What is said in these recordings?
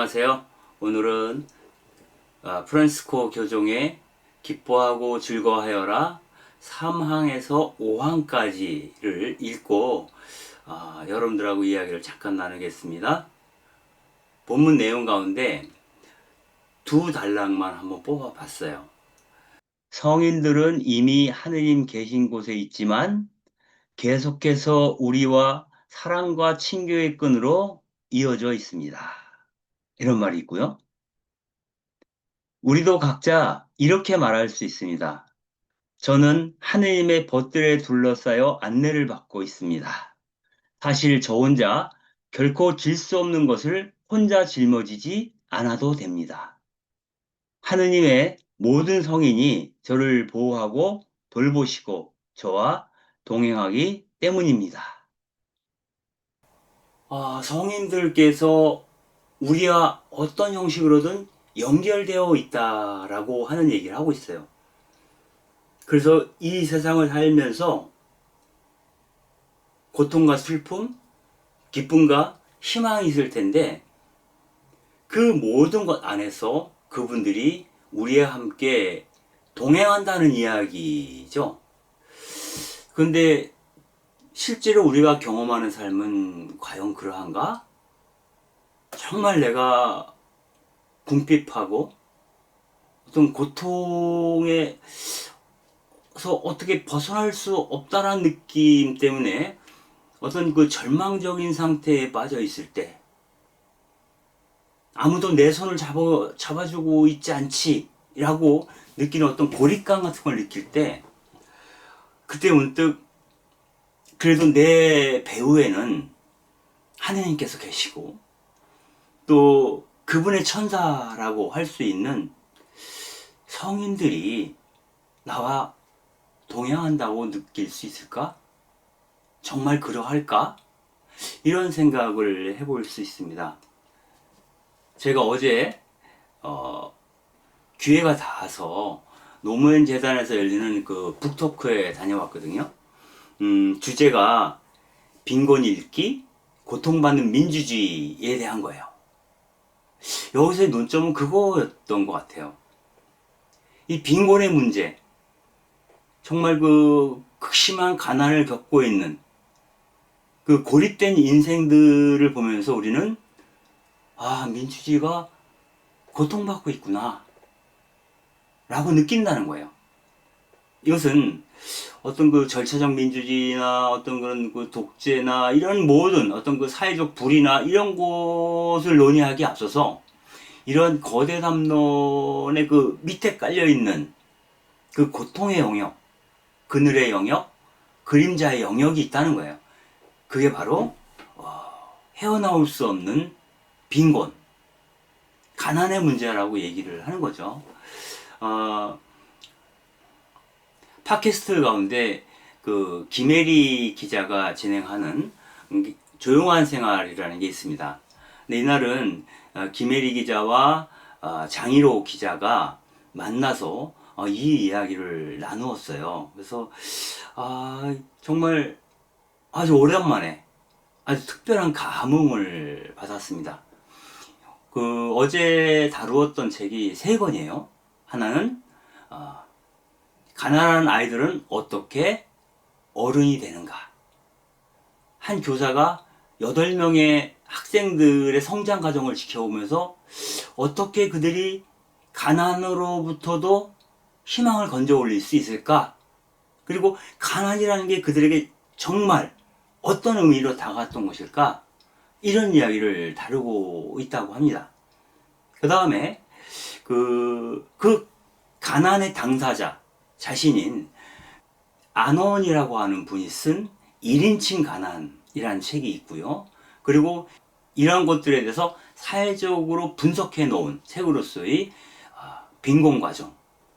안녕하세요. 오늘은 프란시스코 교종의 기뻐하고 즐거워하여라 3항에서 5항까지를 읽고 여러분들하고 이야기를 잠깐 나누겠습니다. 본문 내용 가운데 두 단락만 한번 뽑아봤어요. 성인들은 이미 하느님 계신 곳에 있지만 계속해서 우리와 사랑과 친교의 끈으로 이어져 있습니다. 이런 말이 있고요. 우리도 각자 이렇게 말할 수 있습니다. 저는 하느님의 벗들에 둘러싸여 안내를 받고 있습니다. 사실 저 혼자 결코 질 수 없는 것을 혼자 짊어지지 않아도 됩니다. 하느님의 모든 성인이 저를 보호하고 돌보시고 저와 동행하기 때문입니다. 성인들께서 우리와 어떤 형식으로든 연결되어 있다라고 하는 얘기를 하고 있어요. 그래서 이 세상을 살면서 고통과 슬픔, 기쁨과 희망이 있을 텐데 그 모든 것 안에서 그분들이 우리와 함께 동행한다는 이야기죠. 그런데 실제로 우리가 경험하는 삶은 과연 그러한가? 정말 내가 궁핍하고 어떤 고통에서 어떻게 벗어날 수 없다는 느낌 때문에 어떤 그 절망적인 상태에 빠져 있을 때 아무도 내 손을 잡아주고 있지 않지 라고 느끼는 어떤 고립감 같은 걸 느낄 때 그때 문득 그래도 내 배후에는 하느님께서 계시고 또 그분의 천사라고 할 수 있는 성인들이 나와 동행한다고 느낄 수 있을까? 정말 그러할까? 이런 생각을 해볼 수 있습니다. 제가 어제 기회가 닿아서 노무현 재단에서 열리는 그 북토크에 다녀왔거든요. 주제가 빈곤 읽기, 고통받는 민주주의에 대한 거예요. 여기서의 논점은 그거였던 것 같아요. 이 빈곤의 문제, 정말 그 극심한 가난을 겪고 있는 그 고립된 인생들을 보면서 우리는 민주주의가 고통받고 있구나 라고 느낀다는 거예요. 이것은 어떤 그 절차적 민주주의나 어떤 그런 그 독재나 이런 모든 어떤 그 사회적 불의나 이런 것을 논의하기에 앞서서 이런 거대 담론의 그 밑에 깔려있는 그 고통의 영역, 그늘의 영역, 그림자의 영역이 있다는 거예요. 그게 바로 헤어나올 수 없는 빈곤, 가난의 문제라고 얘기를 하는 거죠. 팟캐스트 가운데 그 김혜리 기자가 진행하는 조용한 생활이라는 게 있습니다. 근데 이날은 김혜리 기자와 장일호 기자가 만나서 이 이야기를 나누었어요. 그래서 정말 아주 오랜만에 아주 특별한 감흥을 받았습니다. 그 어제 다루었던 책이 세 권이에요. 하나는 가난한 아이들은 어떻게 어른이 되는가. 한 교사가 8명의 학생들의 성장 과정을 지켜보면서 어떻게 그들이 가난으로부터도 희망을 건져 올릴 수 있을까? 그리고 가난이라는 게 그들에게 정말 어떤 의미로 다가왔던 것일까? 이런 이야기를 다루고 있다고 합니다. 그 다음에 그 가난의 당사자 자신인 안원이라고 하는 분이 쓴 1인칭 가난이라는 책이 있고요. 그리고 이러한 것들에 대해서 사회적으로 분석해 놓은 책으로서의 빈곤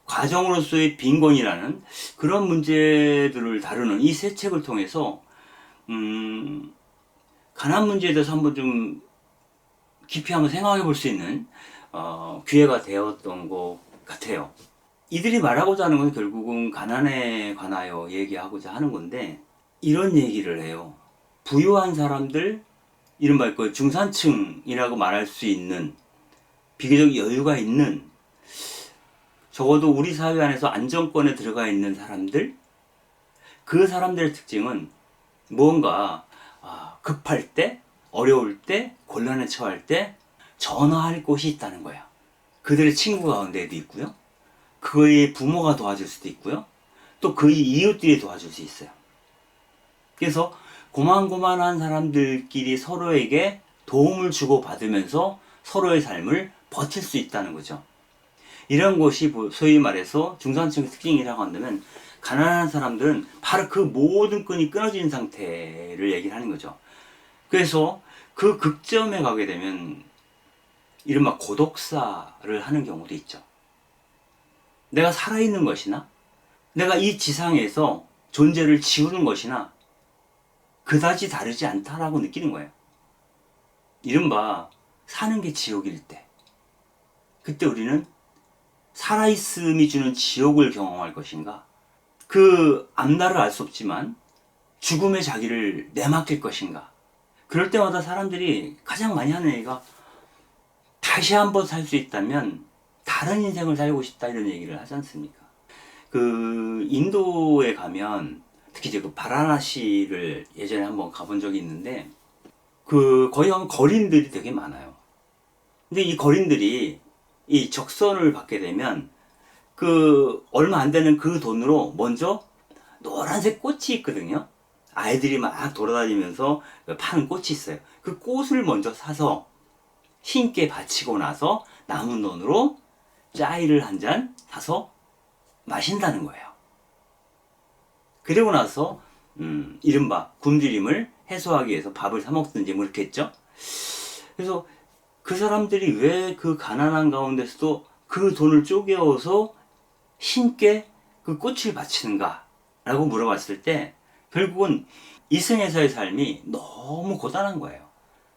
과정으로서의 빈곤이라는 그런 문제들을 다루는 이 세 책을 통해서 가난 문제에 대해서 한번 좀 깊이 한번 생각해 볼 수 있는 기회가 되었던 것 같아요. 이들이 말하고자 하는 건 결국은 가난에 관하여 얘기하고자 하는 건데 이런 얘기를 해요. 부유한 사람들, 이른바 그 중산층이라고 말할 수 있는 비교적 여유가 있는, 적어도 우리 사회 안에서 안정권에 들어가 있는 사람들, 그 사람들의 특징은 무언가 급할 때, 어려울 때, 곤란에 처할 때 전화할 곳이 있다는 거야. 그들의 친구 가운데에도 있고요. 그의 부모가 도와줄 수도 있고요. 또 그의 이웃들이 도와줄 수 있어요. 그래서 고만고만한 사람들끼리 서로에게 도움을 주고받으면서 서로의 삶을 버틸 수 있다는 거죠. 이런 것이 소위 말해서 중산층의 특징이라고 한다면, 가난한 사람들은 바로 그 모든 끈이 끊어진 상태를 얘기를 하는 거죠. 그래서 그 극점에 가게 되면 이른바 고독사를 하는 경우도 있죠. 내가 살아있는 것이나 내가 이 지상에서 존재를 지우는 것이나 그다지 다르지 않다라고 느끼는 거예요. 이른바 사는 게 지옥일 때, 그때 우리는 살아있음이 주는 지옥을 경험할 것인가, 그 앞날을 알 수 없지만 죽음의 자기를 내맡길 것인가. 그럴 때마다 사람들이 가장 많이 하는 얘기가, 다시 한번 살 수 있다면 다른 인생을 살고 싶다, 이런 얘기를 하지 않습니까? 그 인도에 가면, 특히 이제 그 바라나시를 예전에 한번 가본 적이 있는데, 그 거기 가면 거린들이 되게 많아요. 근데 이 거린들이 이 적선을 받게 되면 그 얼마 안 되는 그 돈으로 먼저 노란색 꽃이 있거든요. 아이들이 막 돌아다니면서 파는 꽃이 있어요. 그 꽃을 먼저 사서 신께 바치고 나서 남은 돈으로 짜이를 한 잔 사서 마신다는 거예요. 그리고 나서 이른바 굶주림을 해소하기 위해서 밥을 사 먹든지 뭐 이렇게 했죠. 그래서 그 사람들이 왜 그 가난한 가운데서도 그 돈을 쪼개어서 신께 그 꽃을 바치는가 라고 물어봤을 때, 결국은 이생에서의 삶이 너무 고단한 거예요.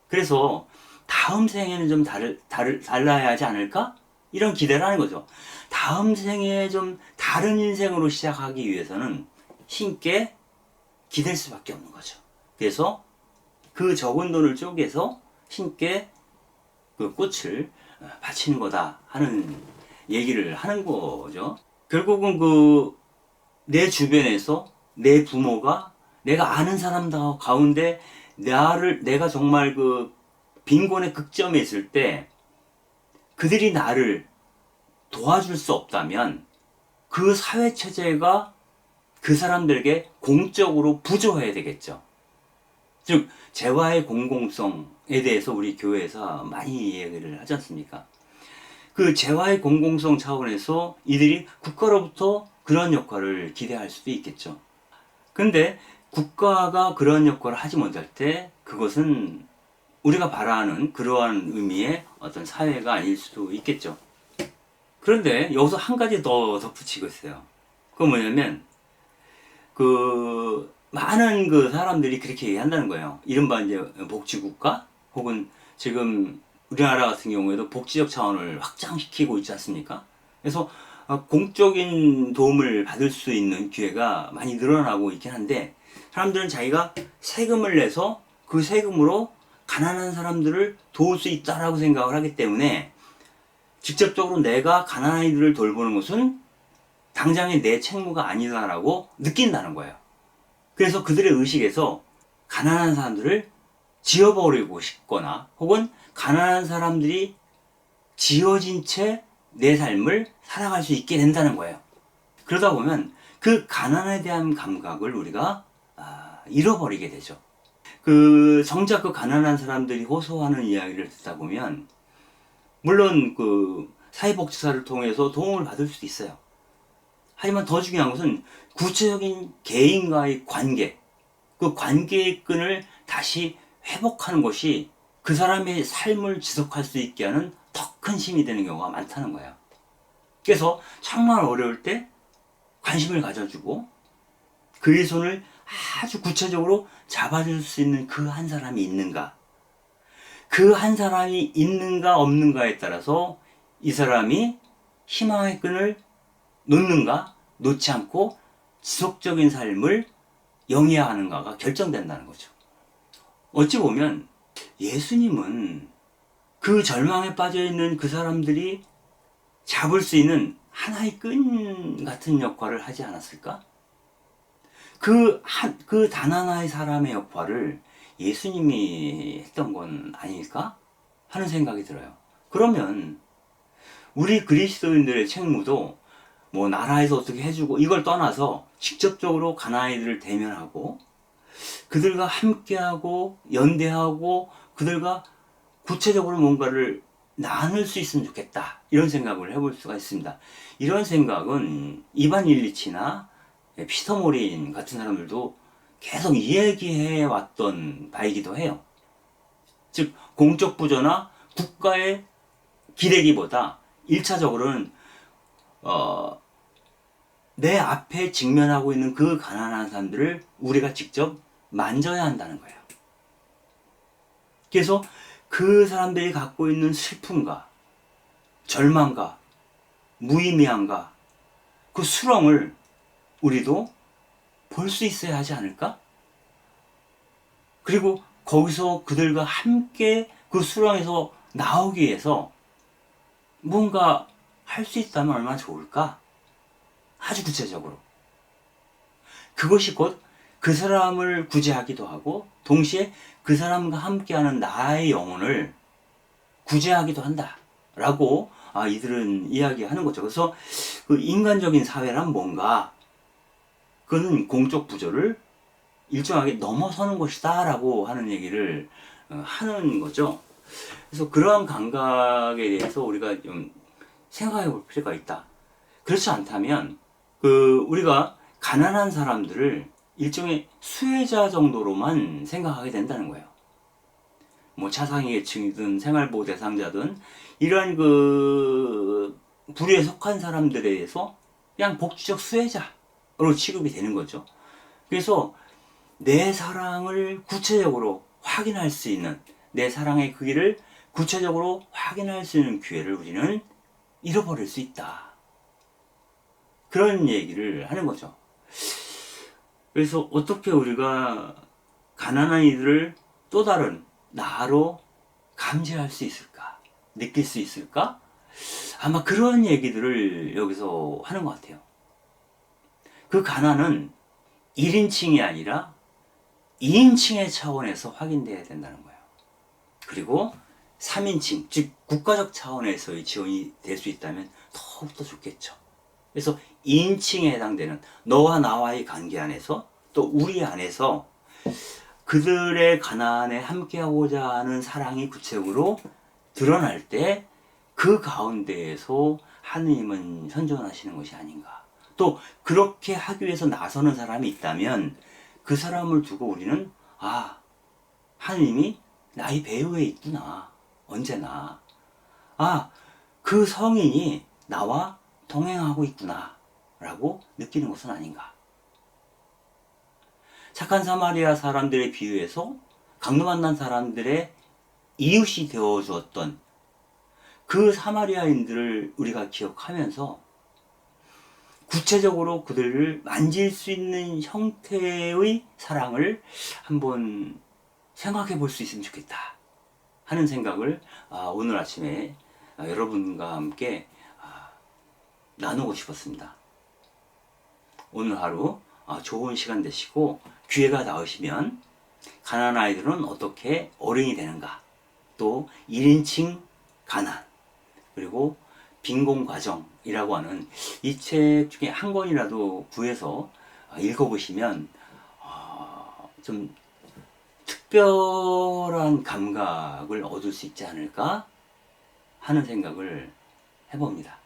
그래서 다음 생에는 좀 달라야 하지 않을까? 이런 기대를 하는 거죠. 다음 생에 좀 다른 인생으로 시작하기 위해서는 신께 기댈 수밖에 없는 거죠. 그래서 그 적은 돈을 쪼개서 신께 그 꽃을 바치는 거다 하는 얘기를 하는 거죠. 결국은 그 내 주변에서 내 부모가 내가 아는 사람들 가운데 내가 정말 그 빈곤의 극점에 있을 때 그들이 나를 도와줄 수 없다면 그 사회 체제가 그 사람들에게 공적으로 부조해야 되겠죠. 즉 재화의 공공성에 대해서 우리 교회에서 많이 얘기를 하지 않습니까? 그 재화의 공공성 차원에서 이들이 국가로부터 그런 역할을 기대할 수도 있겠죠. 근데 국가가 그런 역할을 하지 못할 때 그것은 우리가 바라는 그러한 의미의 어떤 사회가 아닐 수도 있겠죠. 그런데 여기서 한 가지 더 덧붙이고 있어요. 그건 뭐냐면, 그 많은 그 사람들이 그렇게 얘기한다는 거예요. 이른바 이제 복지국가, 혹은 지금 우리나라 같은 경우에도 복지적 차원을 확장시키고 있지 않습니까? 그래서 공적인 도움을 받을 수 있는 기회가 많이 늘어나고 있긴 한데, 사람들은 자기가 세금을 내서 그 세금으로 가난한 사람들을 도울 수 있다라고 생각을 하기 때문에 직접적으로 내가 가난한 이들을 돌보는 것은 당장의 내 책무가 아니다라고 느낀다는 거예요. 그래서 그들의 의식에서 가난한 사람들을 지어버리고 싶거나, 혹은 가난한 사람들이 지어진 채 내 삶을 살아갈 수 있게 된다는 거예요. 그러다 보면 그 가난에 대한 감각을 우리가 잃어버리게 되죠. 그 정작 그 가난한 사람들이 호소하는 이야기를 듣다 보면, 물론 그 사회복지사를 통해서 도움을 받을 수도 있어요. 하지만 더 중요한 것은 구체적인 개인과의 관계, 그 관계의 끈을 다시 회복하는 것이 그 사람의 삶을 지속할 수 있게 하는 더 큰 힘이 되는 경우가 많다는 거예요. 그래서 정말 어려울 때 관심을 가져주고 그의 손을 아주 구체적으로 잡아줄 수 있는 그 한 사람이 있는가, 그 한 사람이 있는가 없는가에 따라서 이 사람이 희망의 끈을 놓는가 놓지 않고 지속적인 삶을 영위하는가가 결정된다는 거죠. 어찌 보면 예수님은 그 절망에 빠져 있는 그 사람들이 잡을 수 있는 하나의 끈 같은 역할을 하지 않았을까? 그 단 하나의 사람의 역할을 예수님이 했던 건 아닐까? 하는 생각이 들어요. 그러면 우리 그리스도인들의 책무도 뭐 나라에서 어떻게 해주고 이걸 떠나서 직접적으로 가난아이들을 대면하고 그들과 함께하고 연대하고 그들과 구체적으로 뭔가를 나눌 수 있으면 좋겠다, 이런 생각을 해볼 수가 있습니다. 이런 생각은 이반 일리치나 피터 모린 같은 사람들도 계속 이야기해 왔던 바이기도 해요. 즉 공적 부조나 국가의 기대기보다 1차적으로는 내 앞에 직면하고 있는 그 가난한 사람들을 우리가 직접 만져야 한다는 거예요. 그래서 그 사람들이 갖고 있는 슬픔과 절망과 무의미함과 그 수렁을 우리도 볼 수 있어야 하지 않을까? 그리고 거기서 그들과 함께 그 수렁에서 나오기 위해서 뭔가 할 수 있다면 얼마나 좋을까? 아주 구체적으로. 그것이 곧 그 사람을 구제하기도 하고 동시에 그 사람과 함께하는 나의 영혼을 구제하기도 한다 라고 이들은 이야기하는 거죠. 그래서 그 인간적인 사회란 뭔가, 그는 공적 부조를 일정하게 넘어서는 것이다 라고 하는 얘기를 하는 거죠. 그래서 그러한 감각에 대해서 우리가 좀 생각해 볼 필요가 있다. 그렇지 않다면 우리가 가난한 사람들을 일종의 수혜자 정도로만 생각하게 된다는 거예요. 뭐 차상위 계층이든 생활보호 대상자든 이러한 부류에 속한 사람들에 대해서 그냥 복지적 수혜자로 취급이 되는 거죠. 그래서 내 사랑을 구체적으로 확인할 수 있는, 내 사랑의 크기를 구체적으로 확인할 수 있는 기회를 우리는 잃어버릴 수 있다. 그런 얘기를 하는 거죠. 그래서 어떻게 우리가 가난한 이들을 또 다른 나로 감지할 수 있을까? 느낄 수 있을까? 아마 그런 얘기들을 여기서 하는 것 같아요. 그 가난은 1인칭이 아니라 2인칭의 차원에서 확인돼야 된다는 거예요. 그리고 3인칭, 즉 국가적 차원에서의 지원이 될 수 있다면 더욱더 좋겠죠. 그래서 2인칭에 해당되는 너와 나와의 관계 안에서 또 우리 안에서 그들의 가난에 함께하고자 하는 사랑이 구체적으로 드러날 때 그 가운데에서 하느님은 현존하시는 것이 아닌가. 또 그렇게 하기 위해서 나서는 사람이 있다면 그 사람을 두고 우리는 하느님이 나의 배후에 있구나. 언제나. 그 성인이 나와 동행하고 있구나 라고 느끼는 것은 아닌가. 착한 사마리아 사람들의 비유에서 강도 만난 사람들의 이웃이 되어 주었던 그 사마리아인들을 우리가 기억하면서 구체적으로 그들을 만질 수 있는 형태의 사랑을 한번 생각해 볼 수 있으면 좋겠다 하는 생각을 오늘 아침에 여러분과 함께 나누고 싶었습니다. 오늘 하루 좋은 시간 되시고 기회가 닿으시면 가난한 아이들은 어떻게 어른이 되는가, 또 1인칭 가난, 그리고 빈곤 과정이라고 하는 이 책 중에 한 권이라도 구해서 읽어보시면 좀 특별한 감각을 얻을 수 있지 않을까 하는 생각을 해봅니다.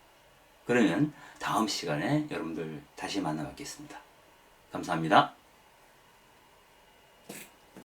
그러면 다음 시간에 여러분들 다시 만나 뵙겠습니다. 감사합니다.